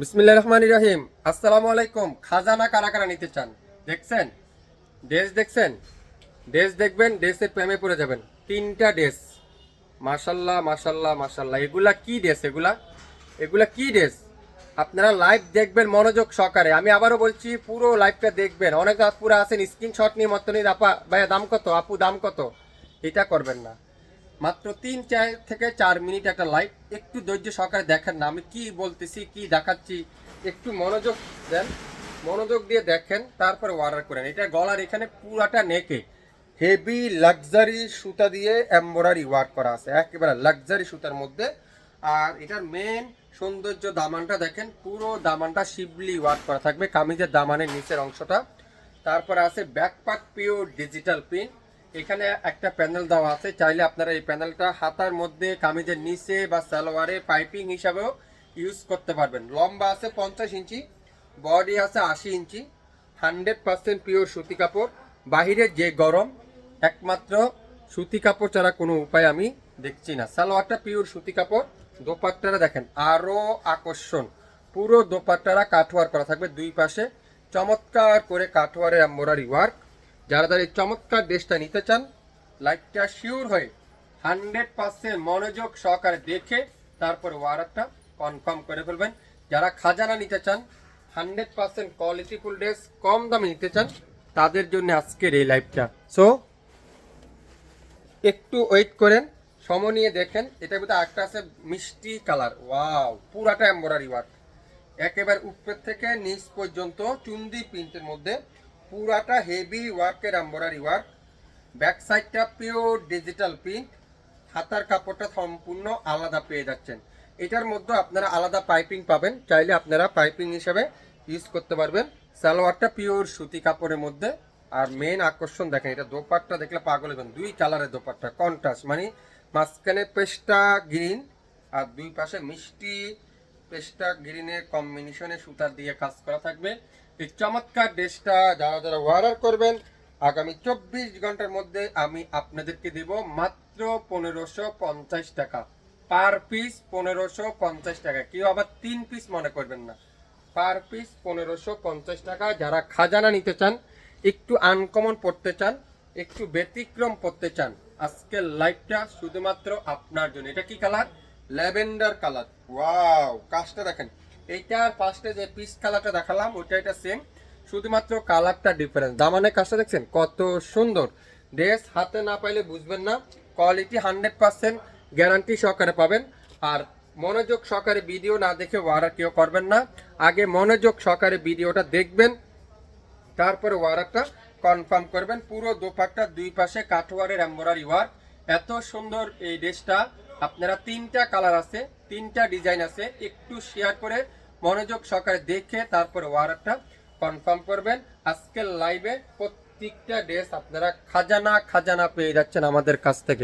বিসমিল্লাহির রহমানির রহিম। আসসালামু আলাইকুম। খাজানা কারা কারা নিতে চান? দেখছেন ড্রেস, দেখছেন ড্রেস, দেখবেন ড্রেসের প্রেমে পড়ে যাবেন। তিনটা ড্রেস, মাশাল্লাহ মাশাল্লাহ মাশাল্লাহ। এগুলা কি ড্রেস? এগুলা এগুলা কি ড্রেস? আপনারা লাইভ দেখবেন মনোযোগ সহকারে। আমি আবারও বলছি, পুরো লাইভটা দেখবেন। অনেক আপুরা আছেন স্ক্রিনশট নিয়ে মত নিয়ে, আপা ভাইয়া দাম কত, আপু দাম কত, এটা করবেন না। মাত্র 3 থেকে 4 মিনিট একটা লাইভ, একটু ধৈর্য সহকারে দেখেন না আমি কি বলতেছি, কি দেখাচ্ছি। একটু মনোযোগ দেন, মনোযোগ দিয়ে দেখেন, তারপরে অর্ডার করেন। এটা গলার এখানে পুরাটা নেকে হেভি লাক্সারি সুতা দিয়ে এমব্রয়ডারি ওয়ার্ক করা আছে, একেবারে লাক্সারি সুতার মধ্যে। আর এটার মেন সৌন্দর্য দামানটা দেখেন, পুরো দামানটা শিবলি ওয়ার্ক করা থাকবে কামিজের দামানের নিচের অংশটা। তারপরে আছে ব্যাকপার্ট পিওর ডিজিটাল প্রিন্ট। এখানে একটা প্যানেল দেওয়া আছে, চাইলে আপনারা এই প্যানেলটা হাতার মধ্যে, কামিজের নিচে বা সালোয়ারে পাইপিং হিসাবেও ইউজ করতে পারবেন। লম্বা আছে 50 ইঞ্চি, বডি আছে 80 ইঞ্চি। 100% পিওর সুতি কাপড়। বাহিরের যে গরম, একমাত্র সুতি কাপড় ছাড়া কোনো উপায় আমি দেখছি না। সালোয়ারটা পিওর সুতি কাপড়। দোপাট্টারা দেখেন আরও আকর্ষণ, পুরো দোপাট্টারা কাঠওয়ার করা থাকবে দুই পাশে, চমৎকার করে কাঠওয়ারের এমব্রয়ডারি ওয়ার্ক। যারা যারা এই চমৎকার ড্রেসটা নিতে চান, লাইকটা শিওর হয়ে 100% মনোযোগ সহকারে দেখে তারপর ওয়ার্কটা কনফার্ম করে ফেলবেন। যারা খাজানা নিতে চান, 100% কোয়ালিটিফুল ড্রেস কম দামে নিতে চান, তাদের জন্য আজকের এই লাইভটা। সো একটু ওয়েট করেন, সময় নিয়ে দেখেন। এটার ভিতরে একটা আছে মিষ্টি কালার, ওয়াও, পুরাটা এমব্রয়ডারি ওয়ার্ক, একেবারে উপর থেকে নিচ পর্যন্ত চুন্দি প্রিন্টের মধ্যে পুরাটা হেভি ওয়ার্কের এমব্রয়ডারি ওয়ার্ক। ব্যাক সাইডটা পিওর ডিজিটাল প্রিন্ট। হাতার কাপড়টা সম্পূর্ণ আলাদা পেয়ে যাচ্ছেন। এটার মধ্যে আপনারা আলাদা পাইপিং পাবেন, চাইলে আপনারা পাইপিং হিসেবে ইউজ করতে পারবেন। সালোয়ারটা পিওর সুতি কাপড়ের মধ্যে। আর মেন আকর্ষণ দেখেন, এটা দোপাট্টা দেখলে পাগল হবেন। দুই কালারের দোপাট্টা, কন্ট্রাস্ট, মানে মাঝখানে পেস্টা গ্রিন আর দুই পাশে মিষ্টি পেস্টা গ্রিনের কম্বিনেশনে সুতার দিয়ে কাজ করা থাকবে। এই চমৎকার ড্রেসটা যারা যারা অর্ডার করবেন, আগামী 24 ঘন্টার মধ্যে আমি আপনাদেরকে দেব মাত্র 1550 টাকা পার পিস। 1550 টাকা, কেউ আবার 3 পিস মনে করবেন না। পার পিস 1550 টাকা। যারা খাজানা নিতে চান, একটু আনকমন পড়তে চান, একটু ব্যতিক্রম পড়তে চান, আজকের লাইভটা শুধুমাত্র আপনার জন্য। এটা কি কালার? Lavender colour. ওয়াও, কাজটা দেখেন। এইটার ফার্স্টে যে পিস কালারটা দেখালাম ওইটা এটা সেম, শুধুমাত্র কালারটা ডিফারেন্স। দামানের কাজটা দেখছেন কত সুন্দর। ড্রেস হাতে না পাইলে বুঝবেন না। কোয়ালিটি 100% গ্যারান্টি সহকারে পাবেন। আর মনোযোগ সহকারে ভিডিও না দেখে অর্ডার কেউ করবেন না। আগে মনোযোগ সহকারে ভিডিওটা দেখবেন, তারপরে ওয়ার্কটা কনফার্ম করবেন। পুরো দোপাট্টা দুই পাশে কাঠওয়ারের এমব্রয়ডারি ওয়ার্ক। এত সুন্দর এই ড্রেসটা। আপনারা 3টা কালার আছে, 3টা ডিজাইন আছে, একটু শেয়ার করে মনোযোগ সহকারে দেখে তারপরে ওয়ার্কটা কনফার্ম করবেন। আজকের লাইভে প্রত্যেকটা ড্রেস আপনারা খাজানা খাজানা পেয়ে যাচ্ছেন আমাদের কাছ থেকে।